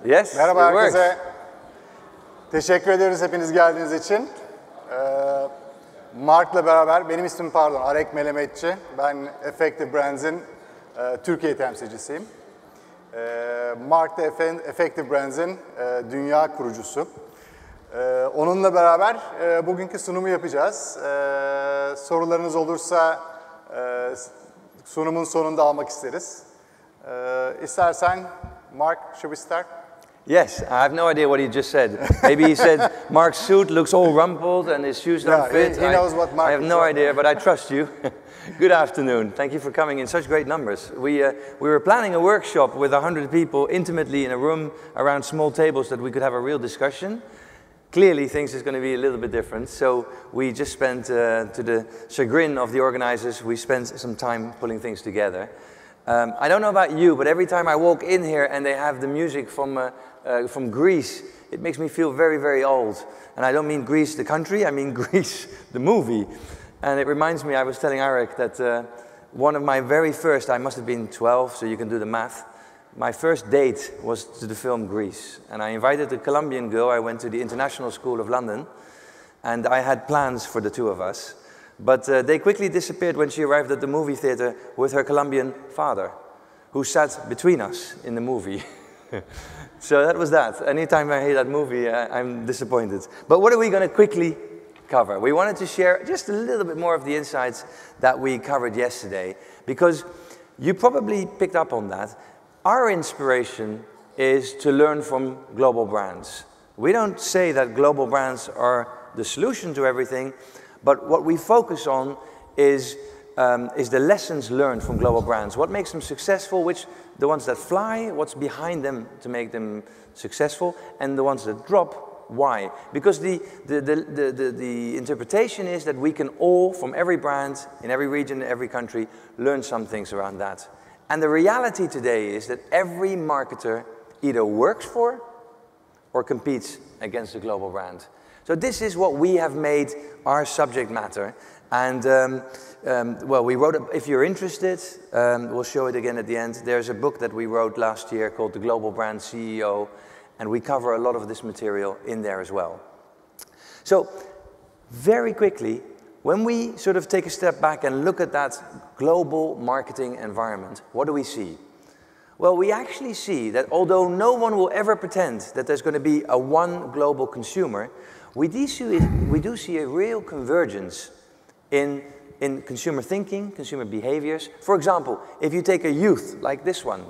Yes, Merhaba it works. herkese. Teşekkür ederiz hepiniz geldiğiniz için. Marc'la beraber, benim ismim Arek Melemetçi. Ben Effective Brands'in Türkiye temsilcisiyim. Marc da Effective Brands'in dünya kurucusu. Onunla beraber bugünkü sunumu yapacağız. Sorularınız olursa sunumun sonunda almak isteriz. İstersen, Marc, should we start? Yes, I have no idea what he just said. Maybe he said Marc's suit looks all rumpled and his shoes don't fit. He knows what Marc I have no idea, but I trust you. Good afternoon. Thank you for coming in such great numbers. We were planning a workshop with 100 people intimately in a room around small tables that we could have a real discussion. Clearly, things is going to be a little bit different, so we just spent, to the chagrin of the organizers, we spent some time pulling things together. I don't know about you, but every time I walk in here and they have the music from Greece, it makes me feel very, very old. And I don't mean Greece the country, I mean Greece the movie. And it reminds me, I was telling Arek that one of my very first, I must have been 12, so you can do the math, my first date was to the film Greece. And I invited a Colombian girl. I went to the International School of London, and I had plans for the two of us. But they quickly disappeared when she arrived at the movie theater with her Colombian father, who sat between us in the movie. So that was that. Anytime I hear that movie, I'm disappointed. But what are we going to quickly cover? We wanted to share just a little bit more of the insights that we covered yesterday, because you probably picked up on that. Our inspiration is to learn from global brands. We don't say that global brands are the solution to everything, but what we focus on is the lessons learned from global brands. What makes them successful, the ones that fly, what's behind them to make them successful, and the ones that drop, why? Because the interpretation is that we can all, from every brand, in every region, in every country, learn some things around that. And the reality today is that every marketer either works for or competes against a global brand. So this is what we have made our subject matter. And well, we wrote, if you're interested, we'll show it again at the end. There's a book that we wrote last year called The Global Brand CEO, and we cover a lot of this material in there as well. So very quickly, when we sort of take a step back and look at that global marketing environment, what do we see? Well, we actually see that although no one will ever pretend that there's going to be a one global consumer, we do see a real convergence in consumer thinking, consumer behaviors. For example, if you take a youth like this one,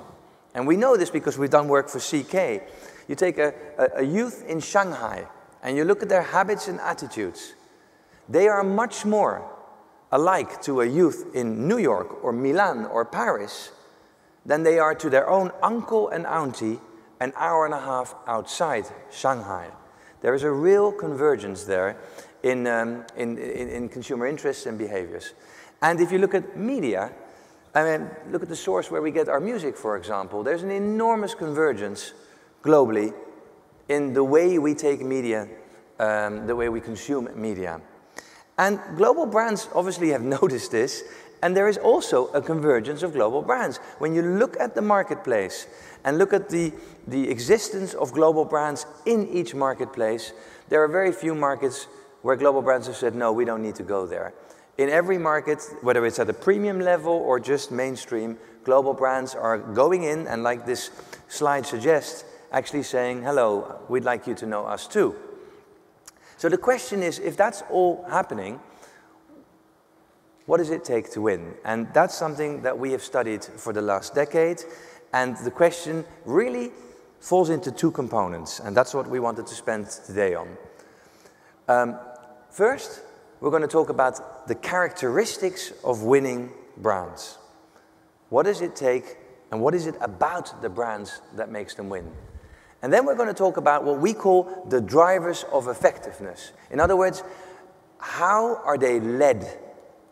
and we know this because we've done work for CK, you take a youth in Shanghai and you look at their habits and attitudes. They are much more alike to a youth in New York or Milan or Paris than they are to their own uncle and auntie an hour and a half outside Shanghai. There is a real convergence there in consumer interests and behaviors. And if you look at media, I mean, look at the source where we get our music, for example. There's an enormous convergence globally in the way we take media, the way we consume media. And global brands obviously have noticed this, and there is also a convergence of global brands. When you look at the marketplace and look at the existence of global brands in each marketplace, there are very few markets where global brands have said, no, we don't need to go there. In every market, whether it's at a premium level or just mainstream, global brands are going in, and like this slide suggests, actually saying, hello, we'd like you to know us too. So the question is, if that's all happening, what does it take to win? And that's something that we have studied for the last decade. And the question really falls into two components. And that's what we wanted to spend today on. First, we're going to talk about the characteristics of winning brands. What does it take and what is it about the brands that makes them win? And then we're going to talk about what we call the drivers of effectiveness. In other words, how are they led?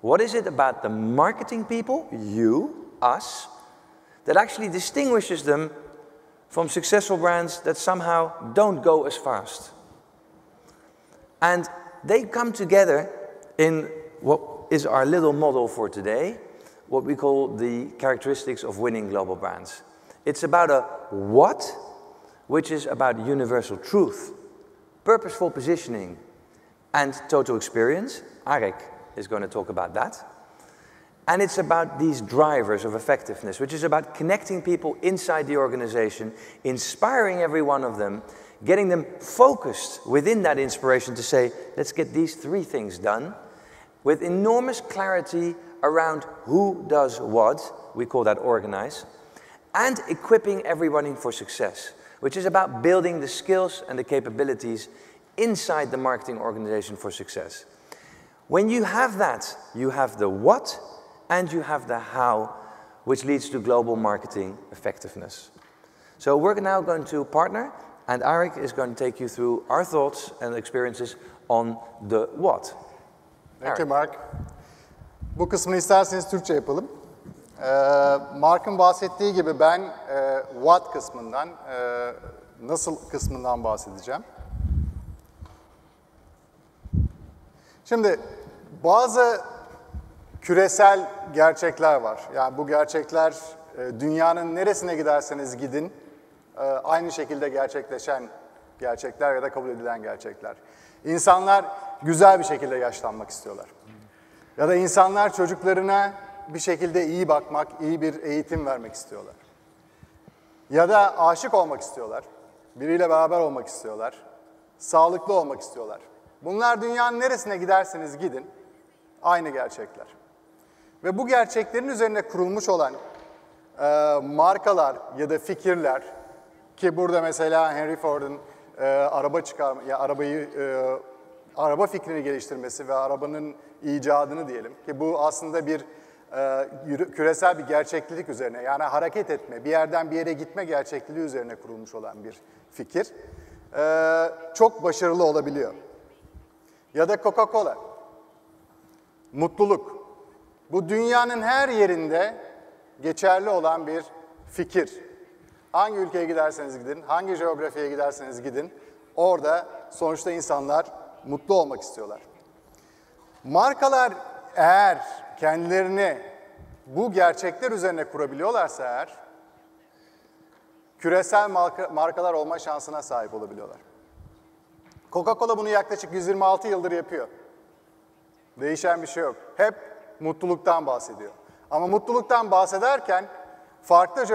What is it about the marketing people, you, us, that actually distinguishes them from successful brands that somehow don't go as fast? And they come together in what is our little model for today, what we call the characteristics of winning global brands. It's about a what, which is about universal truth, purposeful positioning, and total experience. Arek is going to talk about that. And it's about these drivers of effectiveness, which is about connecting people inside the organization, inspiring every one of them, getting them focused within that inspiration to say, let's get these 3 things done, with enormous clarity around who does what, we call that organize, and equipping everybody for success, which is about building the skills and the capabilities inside the marketing organization for success. When you have that, you have the what and you have the how, which leads to global marketing effectiveness. So we're now going to partner, and Arek is going to take you through our thoughts and experiences on the what. Thank you, Mark. Bu kısmını isterseniz Türkçe yapalım. Mark'ın bahsettiği gibi ben what kısmından, nasıl kısmından bahsedeceğim. Şimdi bazı küresel gerçekler var. Yani bu gerçekler dünyanın neresine giderseniz gidin aynı şekilde gerçekleşen gerçekler ya da kabul edilen gerçekler. İnsanlar güzel bir şekilde yaşlanmak istiyorlar. Ya da insanlar çocuklarına bir şekilde iyi bakmak, iyi bir eğitim vermek istiyorlar. Ya da aşık olmak istiyorlar. Biriyle beraber olmak istiyorlar. Sağlıklı olmak istiyorlar. Bunlar dünyanın neresine giderseniz gidin aynı gerçekler. Ve bu gerçeklerin üzerine kurulmuş olan markalar ya da fikirler ki burada mesela Henry Ford'un araba fikrini geliştirmesi ve arabanın icadını diyelim ki bu aslında bir küresel bir gerçeklik üzerine yani hareket etme, bir yerden bir yere gitme gerçekliği üzerine kurulmuş olan bir fikir çok başarılı olabiliyor. Ya da Coca-Cola, mutluluk. Bu dünyanın her yerinde geçerli olan bir fikir. Hangi ülkeye giderseniz gidin, hangi coğrafyaya giderseniz gidin, orada sonuçta insanlar mutlu olmak istiyorlar. Markalar eğer kendilerini bu gerçekler üzerine kurabiliyorlarsa eğer, küresel markalar olma şansına sahip olabiliyorlar. Coca-Cola bunu yaklaşık 126 yıldır yapıyor. Değişen bir şey yok. Hep mutluluktan bahsediyor. Ama mutluluktan bahsederken farklı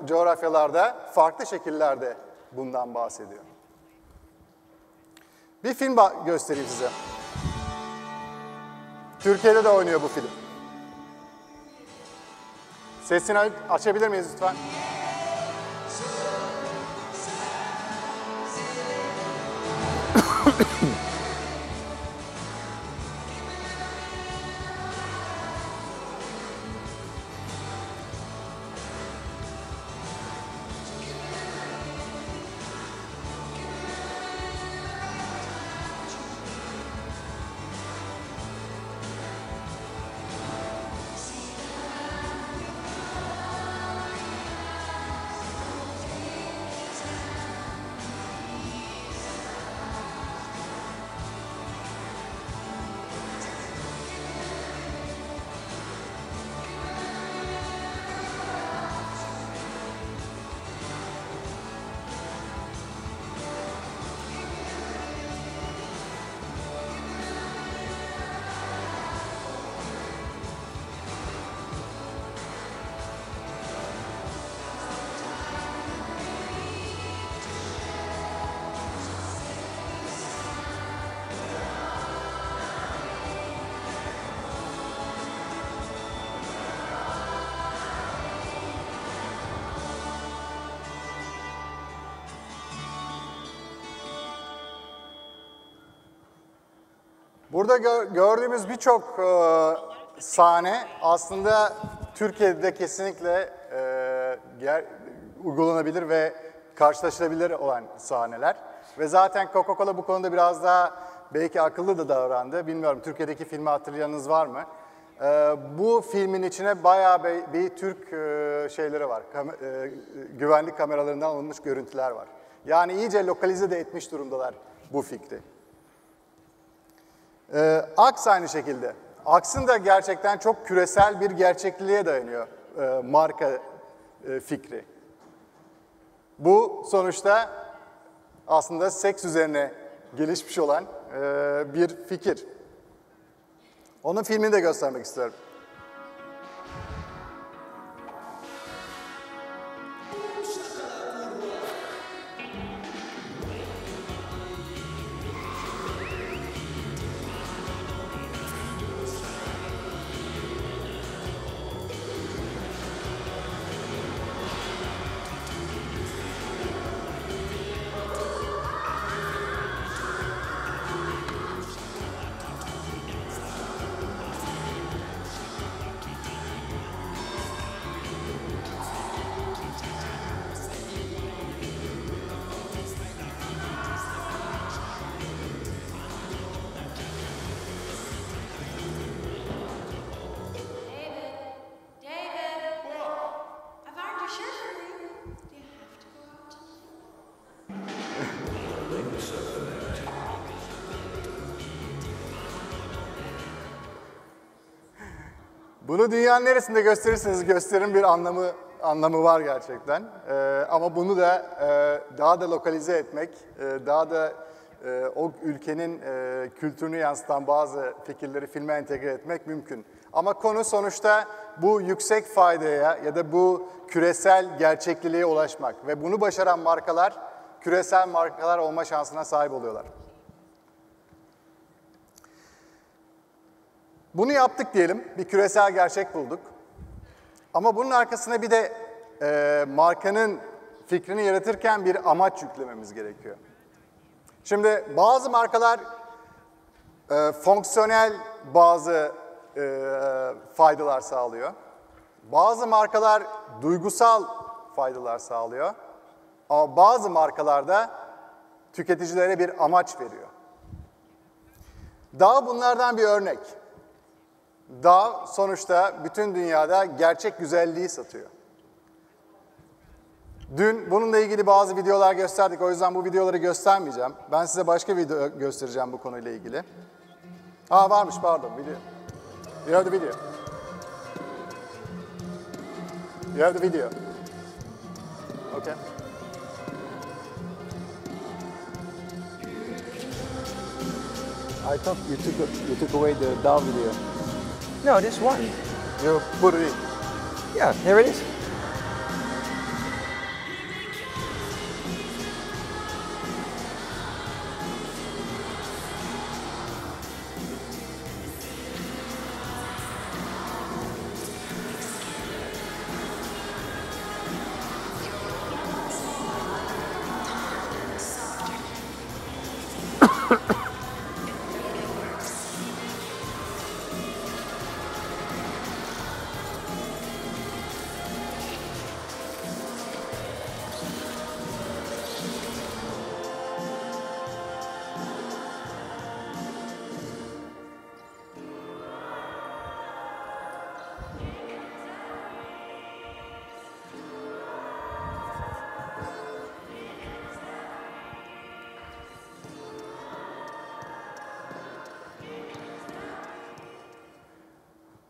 coğrafyalarda, farklı şekillerde bundan bahsediyor. Bir film göstereyim size. Türkiye'de de oynuyor bu film. Sesini açabilir miyiz lütfen? Burada gördüğümüz birçok sahne aslında Türkiye'de kesinlikle uygulanabilir ve karşılaşılabilir olan sahneler. Ve zaten Coca-Cola bu konuda biraz daha belki akıllı da davrandı. Bilmiyorum Türkiye'deki filmi hatırlayanınız var mı? Bu filmin içine bayağı bir Türk şeyleri var. Güvenlik kameralarından alınmış görüntüler var. Yani iyice lokalize de etmiş durumdalar bu fikri. Aks aynı şekilde. Aks'ın da gerçekten çok küresel bir gerçekliğe dayanıyor marka fikri. Bu sonuçta aslında seks üzerine gelişmiş olan bir fikir. Onun filmini de göstermek istiyorum. Bunu dünyanın neresinde gösterirseniz gösterin bir anlamı var gerçekten. Ama bunu da daha da lokalize etmek, daha da o ülkenin kültürünü yansıtan bazı fikirleri filme entegre etmek mümkün. Ama konu sonuçta bu yüksek faydaya ya da bu küresel gerçekliliğe ulaşmak ve bunu başaran markalar küresel markalar olma şansına sahip oluyorlar. Bunu yaptık diyelim, bir küresel gerçek bulduk. Ama bunun arkasına bir de markanın fikrini yaratırken bir amaç yüklememiz gerekiyor. Şimdi bazı markalar fonksiyonel bazı faydalar sağlıyor. Bazı markalar duygusal faydalar sağlıyor. Ama bazı markalar da tüketicilere bir amaç veriyor. Daha bunlardan bir örnek. Daha sonuçta bütün dünyada gerçek güzelliği satıyor. Dün bununla ilgili bazı videolar gösterdik. O yüzden bu videoları göstermeyeceğim. Ben size başka video göstereceğim bu konuyla ilgili. Varmış pardon video. You have the video. You have the video. Okay. I thought you took away the DAW video. No, this one. You put it in. Yeah, here it is.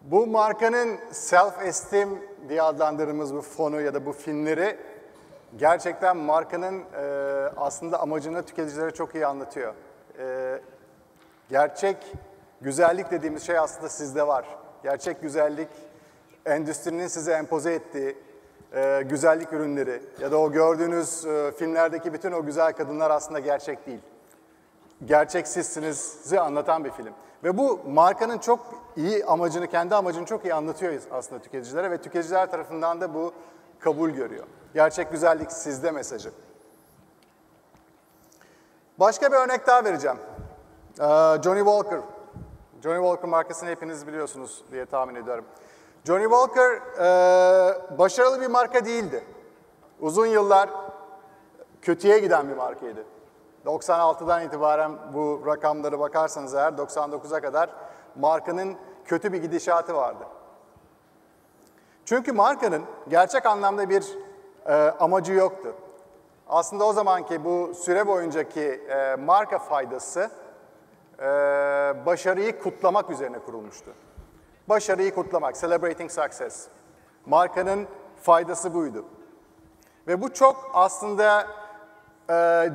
Bu markanın self-esteem diye adlandırdığımız bu fonu ya da bu filmleri gerçekten markanın aslında amacını tüketicilere çok iyi anlatıyor. Gerçek güzellik dediğimiz şey aslında sizde var. Gerçek güzellik, endüstrinin size empoze ettiği güzellik ürünleri ya da o gördüğünüz filmlerdeki bütün o güzel kadınlar aslında gerçek değil. Gerçek sizsinizi anlatan bir film. Ve bu markanın çok iyi amacını, kendi amacını çok iyi anlatıyor aslında tüketicilere ve tüketiciler tarafından da bu kabul görüyor. Gerçek güzellik sizde mesajı. Başka bir örnek daha vereceğim. Johnny Walker. Johnny Walker markasını hepiniz biliyorsunuz diye tahmin ediyorum. Johnny Walker başarılı bir marka değildi. Uzun yıllar kötüye giden bir markaydı. 96'dan itibaren bu rakamlara bakarsanız eğer 99'a kadar markanın kötü bir gidişatı vardı. Çünkü markanın gerçek anlamda bir amacı yoktu. Aslında o zamanki bu süre boyuncaki marka faydası başarıyı kutlamak üzerine kurulmuştu. Başarıyı kutlamak, celebrating success. Markanın faydası buydu. Ve bu çok aslında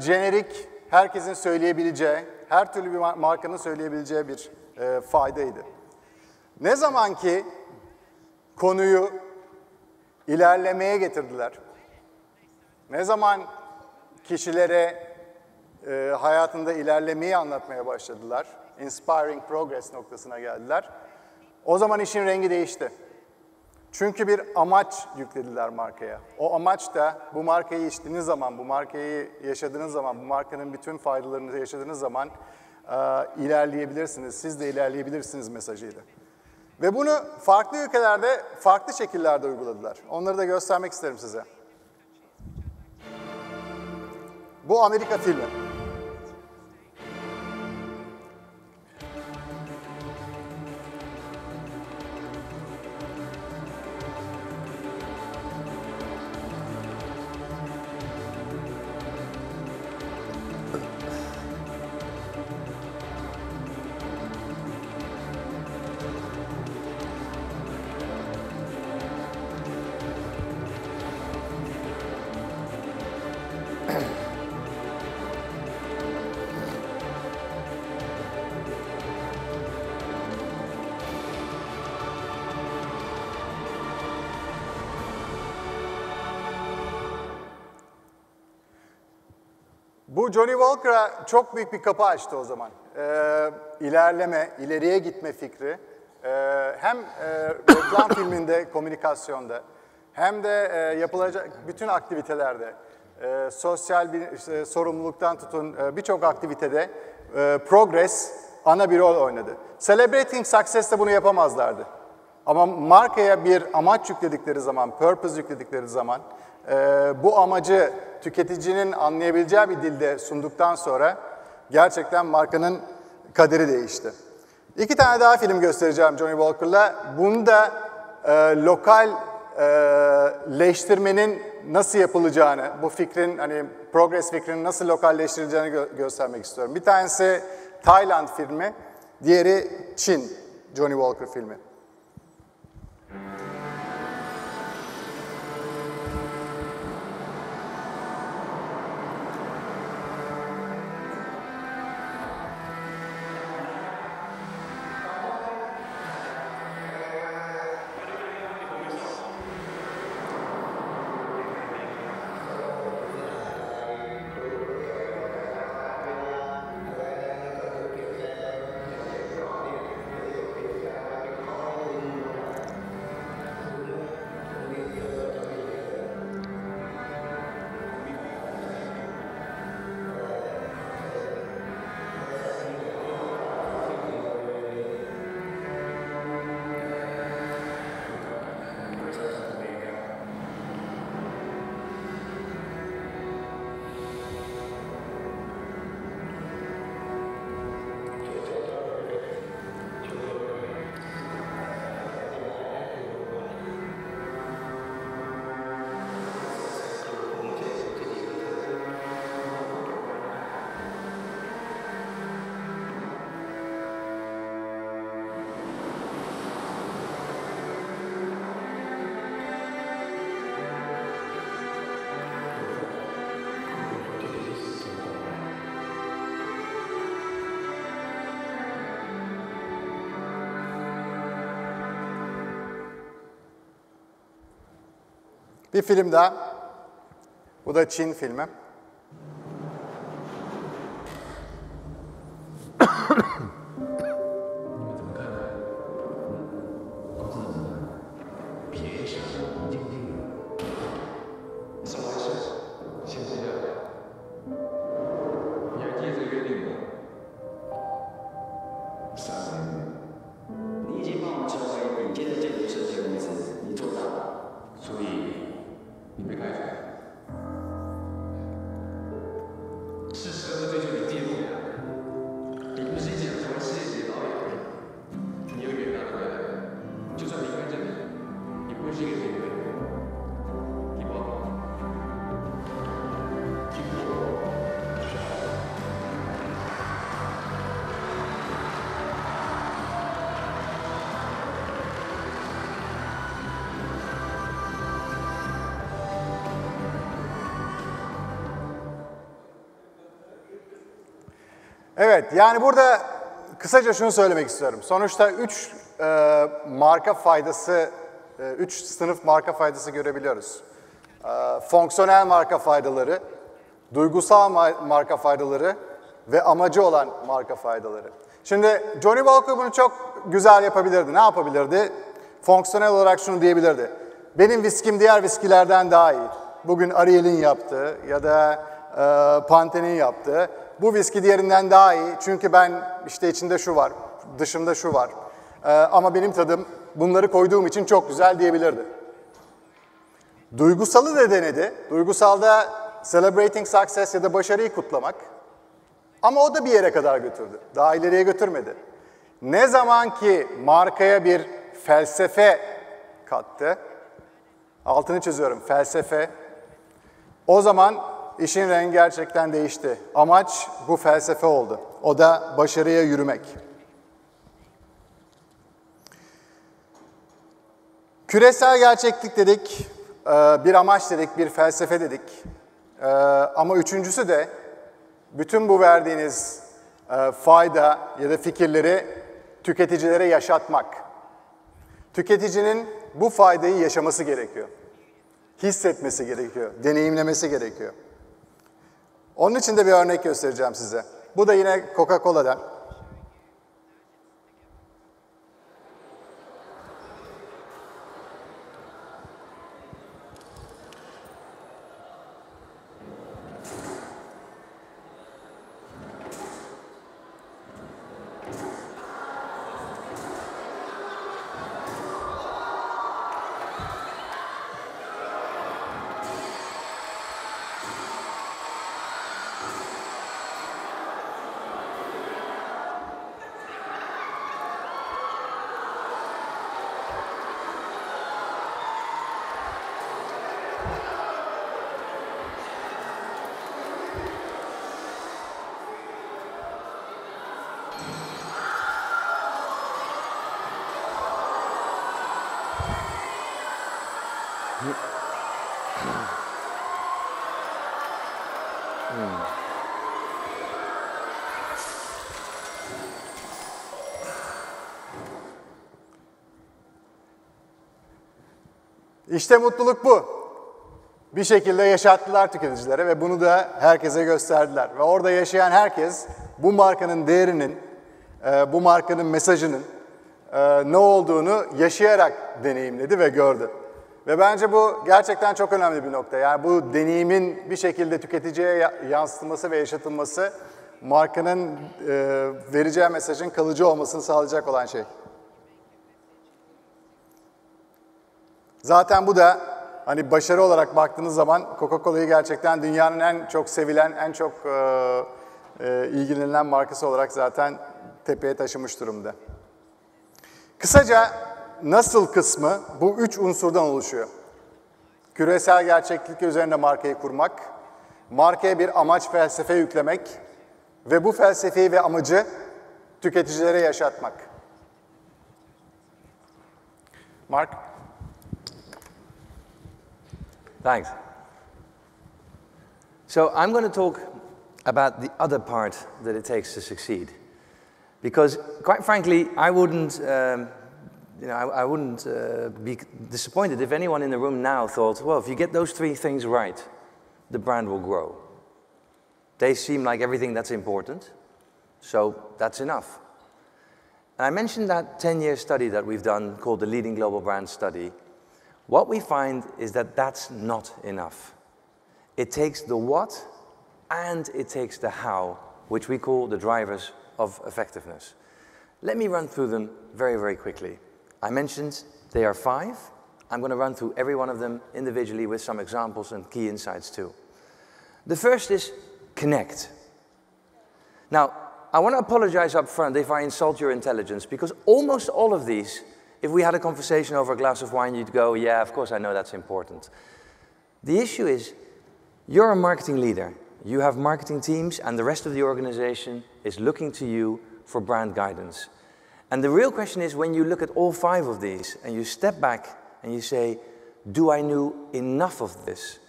jenerik, herkesin söyleyebileceği, her türlü bir markanın söyleyebileceği bir faydaydı. Ne zaman ki konuyu ilerlemeye getirdiler, ne zaman kişilere hayatında ilerlemeyi anlatmaya başladılar, inspiring progress noktasına geldiler, o zaman işin rengi değişti. Çünkü bir amaç yüklediler markaya. O amaç da bu markayı içtiğiniz zaman, bu markayı yaşadığınız zaman, bu markanın bütün faydalarını yaşadığınız zaman ilerleyebilirsiniz, siz de ilerleyebilirsiniz mesajıydı. Ve bunu farklı ülkelerde, farklı şekillerde uyguladılar. Onları da göstermek isterim size. Bu Amerika filmi. Bu Johnny Walker'a çok büyük bir kapı açtı o zaman. İlerleme, ileriye gitme fikri hem reklam filminde, komünikasyonda hem de yapılacak bütün aktivitelerde, sosyal bir sorumluluktan tutun birçok aktivitede progress ana bir rol oynadı. Celebrating Success'te bunu yapamazlardı. Ama markaya bir amaç yükledikleri zaman, purpose yükledikleri zaman bu amacı tüketicinin anlayabileceği bir dilde sunduktan sonra gerçekten markanın kaderi değişti. 2 tane daha film göstereceğim Johnny Walker'la. Bunda lokalleştirmenin nasıl yapılacağını, bu fikrin, hani progress fikrinin nasıl lokalleştirileceğini göstermek istiyorum. Bir tanesi Tayland filmi, diğeri Çin Johnny Walker filmi. Bir film daha. Bu da Çin filmi. Evet, yani burada kısaca şunu söylemek istiyorum. Sonuçta 3 marka faydası, 3 sınıf marka faydası görebiliyoruz. Fonksiyonel marka faydaları, duygusal marka faydaları ve amacı olan marka faydaları. Şimdi Johnny Walker bunu çok güzel yapabilirdi. Ne yapabilirdi? Fonksiyonel olarak şunu diyebilirdi. Benim viskim diğer viskilerden daha iyi. Bugün Ariel'in yaptığı ya da Pantene'in yaptığı. Bu viski diğerinden daha iyi. Çünkü ben işte içinde şu var, dışında şu var. Ama benim tadım bunları koyduğum için çok güzel diyebilirdi. Duygusalı da denedi. Duygusalda celebrating success ya da başarıyı kutlamak. Ama o da bir yere kadar götürdü. Daha ileriye götürmedi. Ne zaman ki markaya bir felsefe kattı, altını çiziyorum, felsefe, o zaman işin rengi gerçekten değişti. Amaç bu felsefe oldu. O da başarıya yürümek. Küresel gerçeklik dedik, bir amaç dedik, bir felsefe dedik. Ama üçüncüsü de bütün bu verdiğiniz fayda ya da fikirleri tüketicilere yaşatmak. Tüketicinin bu faydayı yaşaması gerekiyor. Hissetmesi gerekiyor, deneyimlemesi gerekiyor. Onun için de bir örnek göstereceğim size. Bu da yine Coca-Cola'dan. İşte mutluluk bu. Bir şekilde yaşattılar tüketicilere ve bunu da herkese gösterdiler. Ve orada yaşayan herkes bu markanın değerinin, bu markanın mesajının ne olduğunu yaşayarak deneyimledi ve gördü. Ve bence bu gerçekten çok önemli bir nokta. Yani bu deneyimin bir şekilde tüketiciye yansıtılması ve yaşatılması markanın vereceği mesajın kalıcı olmasını sağlayacak olan şey. Zaten bu da hani başarı olarak baktığınız zaman Coca-Cola'yı gerçekten dünyanın en çok sevilen, en çok ilgilenilen markası olarak zaten tepeye taşımış durumda. Kısaca nasıl kısmı bu 3 unsurdan oluşuyor. Küresel gerçeklik üzerine markayı kurmak, markaya bir amaç, felsefe yüklemek ve bu felsefeyi ve amacı tüketicilere yaşatmak. Marc? Thanks. So I'm going to talk about the other part that it takes to succeed. Because quite frankly, I wouldn't be disappointed if anyone in the room now thought, well, if you get those 3 things right, the brand will grow. They seem like everything that's important, so that's enough. And I mentioned that 10-year study that we've done called the Leading Global Brand Study. What we find is that that's not enough. It takes the what and it takes the how, which we call the drivers of effectiveness. Let me run through them very, very quickly. I mentioned they are 5. I'm going to run through every one of them individually with some examples and key insights too. The first is connect. Now, I want to apologize up front if I insult your intelligence, because almost all of these, if we had a conversation over a glass of wine, you'd go, yeah, of course I know that's important. The issue is, you're a marketing leader. You have marketing teams, and the rest of the organization is looking to you for brand guidance. And the real question is, when you look at all 5 of these, and you step back and you say, do I know enough of this?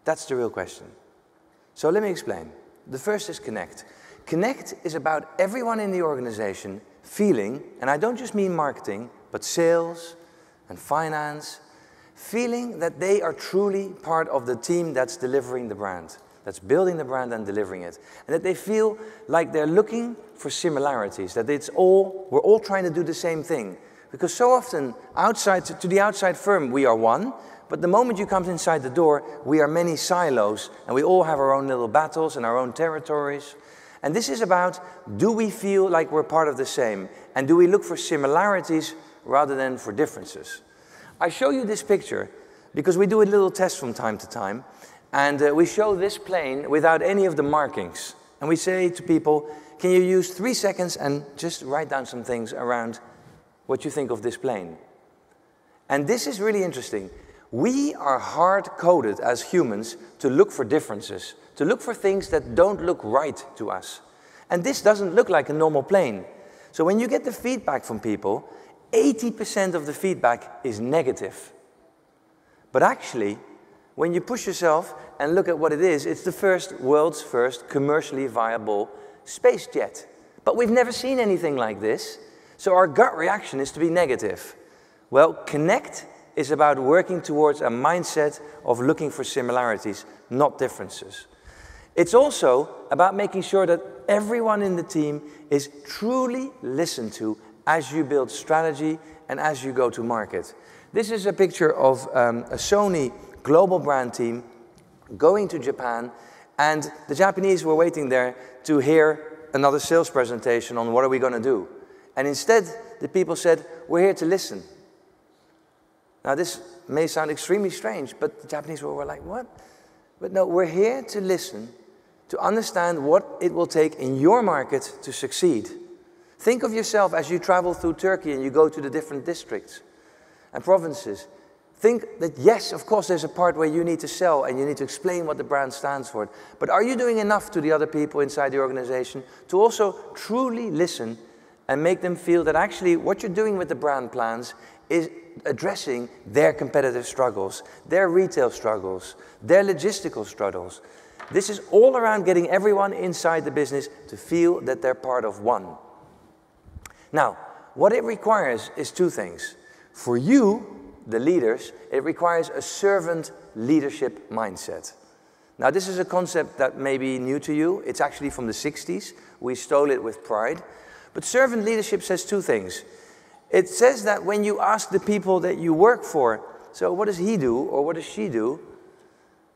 That's the real question. So let me explain. The first is connect. Connect is about everyone in the organization feeling, and I don't just mean marketing, but sales and finance, feeling that they are truly part of the team that's delivering the brand, that's building the brand and delivering it. And that they feel like they're looking for similarities, that we're all trying to do the same thing. Because so often, to the outside firm, we are one, but the moment you come inside the door, we are many silos, and we all have our own little battles and our own territories. And this is about, do we feel like we're part of the same? And do we look for similarities rather than for differences? I show you this picture because we do a little test from time to time, and we show this plane without any of the markings. And we say to people, can you use 3 seconds and just write down some things around what you think of this plane? And this is really interesting. We are hard-coded as humans to look for differences, to look for things that don't look right to us. And this doesn't look like a normal plane. So when you get the feedback from people, 80% of the feedback is negative. But actually, when you push yourself and look at what it is, it's the world's first commercially viable space jet. But we've never seen anything like this, so our gut reaction is to be negative. Well, Connect is about working towards a mindset of looking for similarities, not differences. It's also about making sure that everyone in the team is truly listened to as you build strategy and as you go to market. This is a picture of a Sony global brand team going to Japan, and the Japanese were waiting there to hear another sales presentation on what are we going to do. And instead, the people said, we're here to listen. Now, this may sound extremely strange, but the Japanese were like, what? But no, we're here to listen, to understand what it will take in your market to succeed. Think of yourself as you travel through Turkey and you go to the different districts and provinces. Think that, yes, of course, there's a part where you need to sell and you need to explain what the brand stands for. But are you doing enough to the other people inside the organization to also truly listen and make them feel that actually what you're doing with the brand plans is addressing their competitive struggles, their retail struggles, their logistical struggles? This is all around getting everyone inside the business to feel that they're part of one. Now, what it requires is 2 things. For you, the leaders, it requires a servant leadership mindset. Now, this is a concept that may be new to you. It's actually from the 60s. We stole it with pride. But servant leadership says 2 things. It says that when you ask the people that you work for, so what does he do or what does she do?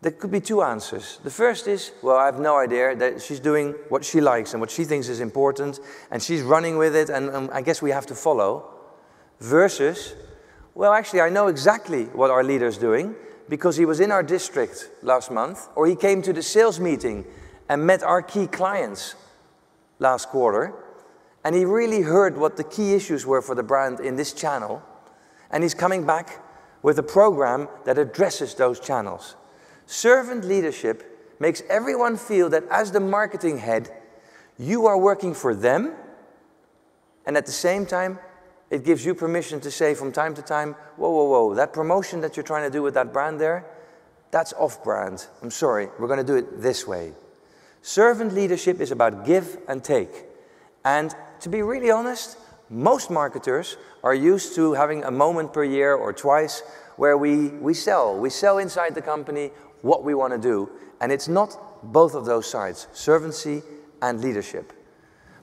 There could be 2 answers. The first is, well, I have no idea, that she's doing what she likes and what she thinks is important, and she's running with it, and I guess we have to follow. Versus, well, actually, I know exactly what our leader's doing because he was in our district last month, or he came to the sales meeting and met our key clients last quarter, and he really heard what the key issues were for the brand in this channel, and he's coming back with a program that addresses those channels. Servant leadership makes everyone feel that as the marketing head, you are working for them, and at the same time, it gives you permission to say from time to time, whoa, whoa, whoa, that promotion that you're trying to do with that brand there, that's off-brand. I'm sorry, we're going to do it this way. Servant leadership is about give and take. And to be really honest, most marketers are used to having a moment per year or twice where we sell. We sell inside the company what we want to do. And it's not both of those sides, servancy and leadership.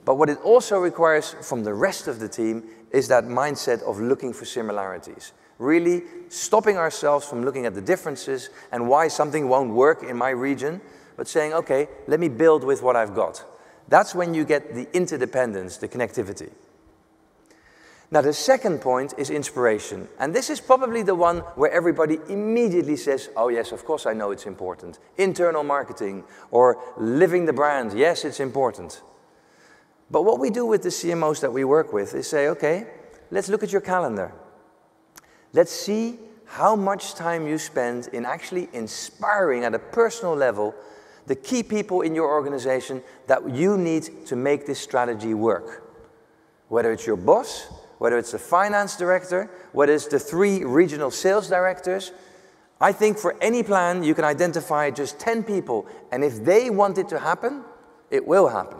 But what it also requires from the rest of the team is that mindset of looking for similarities. Really stopping ourselves from looking at the differences and why something won't work in my region, but saying, okay, let me build with what I've got. That's when you get the interdependence, the connectivity. Now, the second point is inspiration. And this is probably the one where everybody immediately says, oh yes, of course I know it's important. Internal marketing or living the brand, yes, it's important. But what we do with the CMOs that we work with is say, okay, let's look at your calendar. Let's see how much time you spend in actually inspiring at a personal level the key people in your organization that you need to make this strategy work. Whether it's your boss, whether it's the finance director, whether it's the 3 regional sales directors. I think for any plan, you can identify just 10 people, and if they want it to happen, it will happen.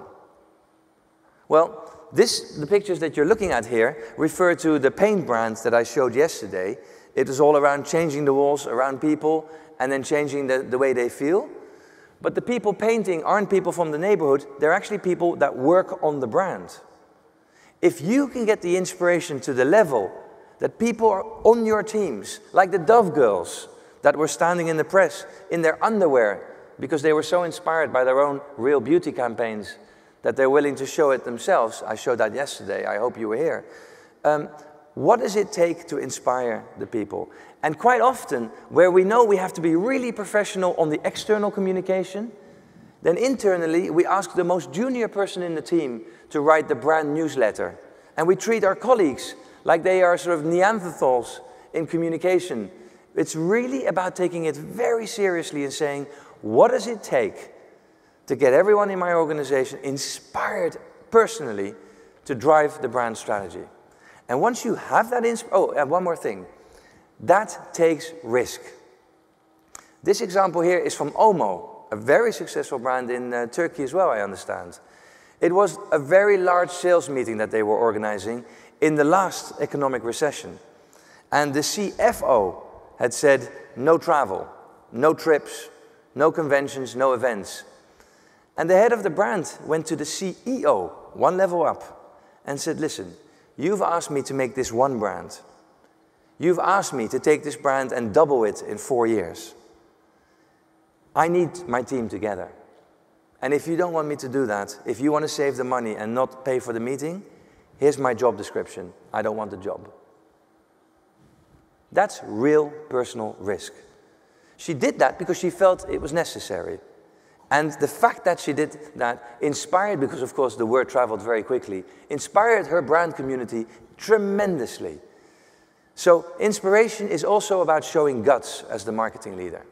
Well, the pictures that you're looking at here refer to the paint brands that I showed yesterday. It is all around changing the walls around people and then changing the way they feel. But the people painting aren't people from the neighborhood, they're actually people that work on the brand. If you can get the inspiration to the level that people are on your teams, like the Dove girls that were standing in the press in their underwear because they were so inspired by their own real beauty campaigns that they're willing to show it themselves. I showed that yesterday, I hope you were here. What does it take to inspire the people? And quite often, where we know we have to be really professional on the external communication, then internally we ask the most junior person in the team to write the brand newsletter. And we treat our colleagues like they are sort of Neanderthals in communication. It's really about taking it very seriously and saying, what does it take to get everyone in my organization inspired personally to drive the brand strategy? And once you have that, and one more thing, that takes risk. This example here is from Omo, a very successful brand in Turkey as well, I understand. It was a very large sales meeting that they were organizing in the last economic recession. And the CFO had said, no travel, no trips, no conventions, no events. And the head of the brand went to the CEO, one level up, and said, listen, you've asked me to make this one brand. You've asked me to take this brand and double it in 4 years. I need my team together. And if you don't want me to do that, if you want to save the money and not pay for the meeting, here's my job description. I don't want the job. That's real personal risk. She did that because she felt it was necessary. And the fact that she did that inspired, because of course the word traveled very quickly, inspired her brand community tremendously. So inspiration is also about showing guts as the marketing leader.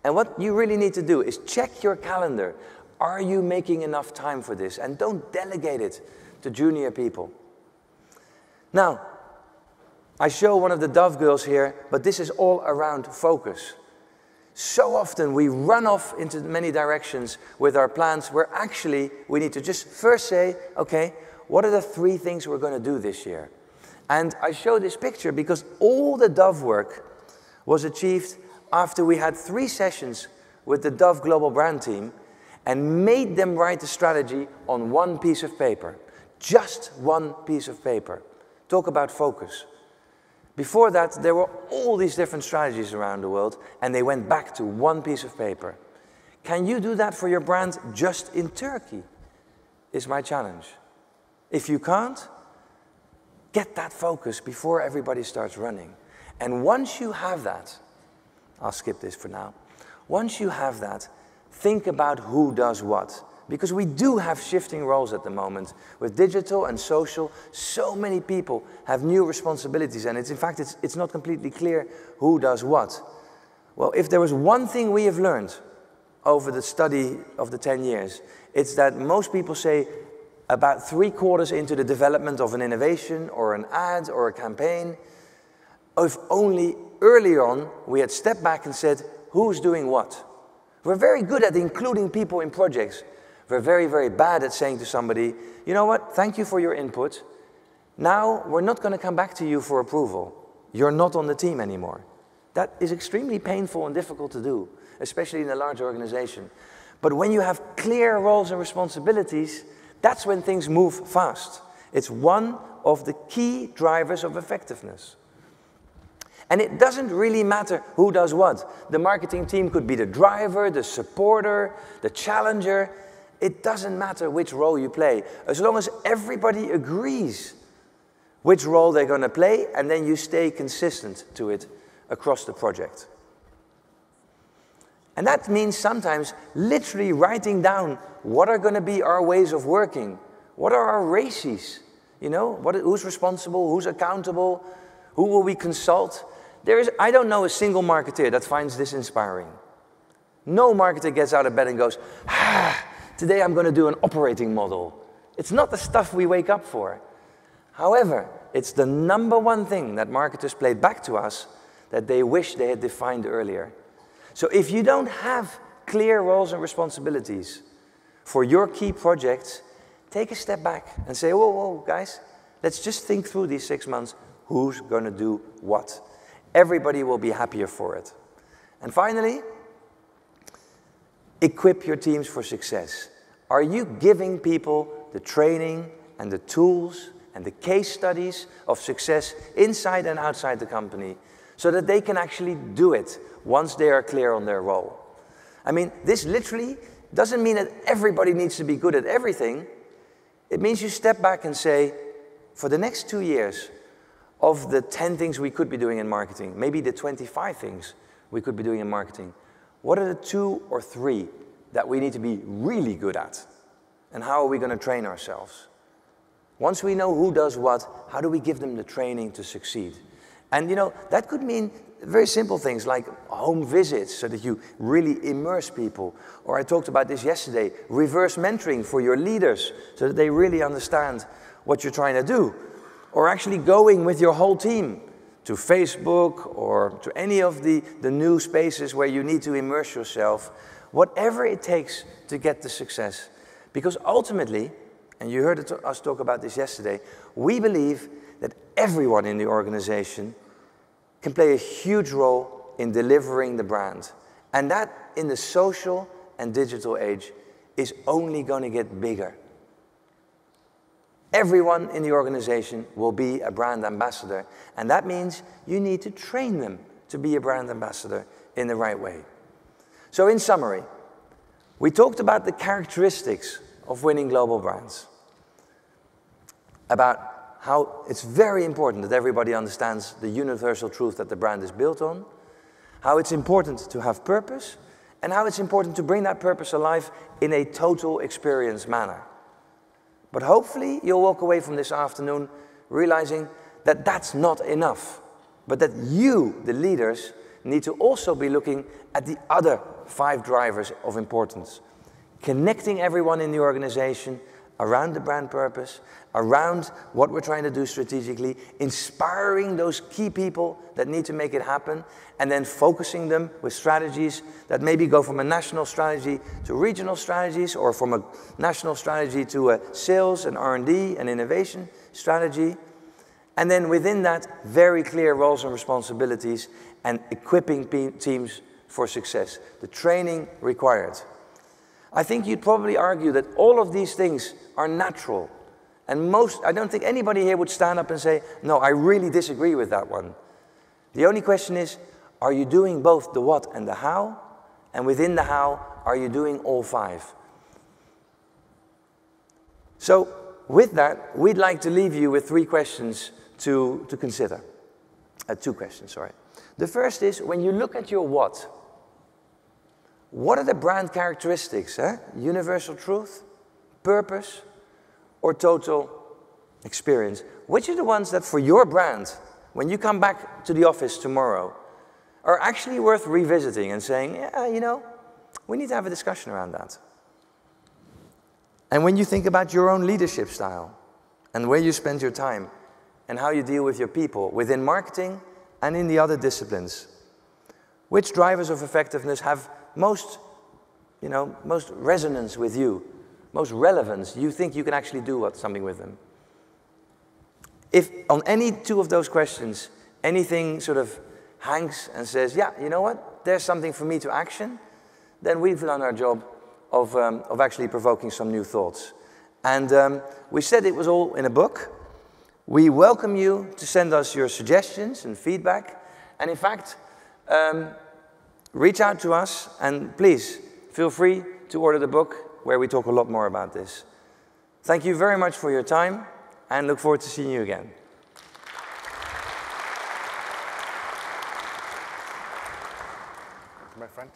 And what you really need to do is check your calendar. Are you making enough time for this? And don't delegate it to junior people. Now, I show one of the Dove girls here, but this is all around focus. So often we run off into many directions with our plans where actually we need to just first say, okay, what are the 3 things we're going to do this year? And I show this picture because all the Dove work was achieved after we had 3 sessions with the Dove Global Brand team and made them write the strategy on 1 piece of paper. Just 1 piece of paper. Talk about focus. Before that, there were all these different strategies around the world, and they went back to 1 piece of paper. Can you do that for your brand just in Turkey? Is my challenge. If you can't, get that focus before everybody starts running. And once you have that, I'll skip this for now. Once you have that, think about who does what. Because we do have shifting roles at the moment. With digital and social, so many people have new responsibilities. And in fact, it's not completely clear who does what. Well, if there was one thing we have learned over the study of the 10 years, it's that most people say about 3/4 into the development of an innovation or an ad or a campaign, if only early on we had stepped back and said, who's doing what? We're very good at including people in projects. We're very, very bad at saying to somebody, you know what, thank you for your input. Now we're not going to come back to you for approval. You're not on the team anymore. That is extremely painful and difficult to do, especially in a large organization. But when you have clear roles and responsibilities, that's when things move fast. It's one of the key drivers of effectiveness. And it doesn't really matter who does what. The marketing team could be the driver, the supporter, the challenger. It doesn't matter which role you play, as long as everybody agrees which role they're going to play, and then you stay consistent to it across the project. And that means sometimes literally writing down what are going to be our ways of working, what are our races, you know, who's responsible, who's accountable, who will we consult. I don't know a single marketeer that finds this inspiring. No marketer gets out of bed and goes, today I'm going to do an operating model. It's not the stuff we wake up for. However, it's the #1 thing that marketers played back to us that they wish they had defined earlier. So if you don't have clear roles and responsibilities for your key projects, take a step back and say, whoa, whoa, guys, let's just think through these 6 months, who's going to do what. Everybody will be happier for it. And finally, equip your teams for success. Are you giving people the training and the tools and the case studies of success inside and outside the company so that they can actually do it once they are clear on their role? I mean, this literally doesn't mean that everybody needs to be good at everything. It means you step back and say, for the next 2 years, of the 10 things we could be doing in marketing, maybe the 25 things we could be doing in marketing, what are the 2 or 3 that we need to be really good at? And how are we going to train ourselves? Once we know who does what, how do we give them the training to succeed? And you know, that could mean very simple things like home visits so that you really immerse people. Or I talked about this yesterday, reverse mentoring for your leaders so that they really understand what you're trying to do. Or actually going with your whole team to Facebook or to any of the new spaces where you need to immerse yourself, whatever it takes to get the success. Because ultimately, and you heard us talk about this yesterday, we believe that everyone in the organization can play a huge role in delivering the brand. And that, in the social and digital age, is only going to get bigger. Everyone in the organization will be a brand ambassador, and that means you need to train them to be a brand ambassador in the right way. So in summary, we talked about the characteristics of winning global brands, about how it's very important that everybody understands the universal truth that the brand is built on, how it's important to have purpose, and how it's important to bring that purpose alive in a total experience manner. But hopefully you'll walk away from this afternoon realizing that that's not enough, but that you, the leaders, need to also be looking at the other 5 drivers of importance. Connecting everyone in the organization around the brand purpose, around what we're trying to do strategically, inspiring those key people that need to make it happen, and then focusing them with strategies that maybe go from a national strategy to regional strategies, or from a national strategy to a sales and R&D and innovation strategy. And then within that, very clear roles and responsibilities and equipping teams for success, the training required. I think you'd probably argue that all of these things are natural. And I don't think anybody here would stand up and say, no, I really disagree with that one. The only question is, are you doing both the what and the how? And within the how, are you doing all 5? So with that, we'd like to leave you with 3 questions to consider. 2 questions, sorry. The first is, when you look at your what are the brand characteristics? Universal truth, purpose, or total experience? Which are the ones that for your brand, when you come back to the office tomorrow, are actually worth revisiting and saying, yeah, you know, we need to have a discussion around that. And when you think about your own leadership style and where you spend your time and how you deal with your people within marketing and in the other disciplines, which drivers of effectiveness have most resonance with you, most relevance, you think you can actually do something with them? If on any 2 of those questions, anything sort of hangs and says, yeah, you know what, there's something for me to action, then we've done our job of actually provoking some new thoughts. And we said it was all in a book. We welcome you to send us your suggestions and feedback. And in fact, reach out to us, and please feel free to order the book where we talk a lot more about this. Thank you very much for your time, and look forward to seeing you again. My friend.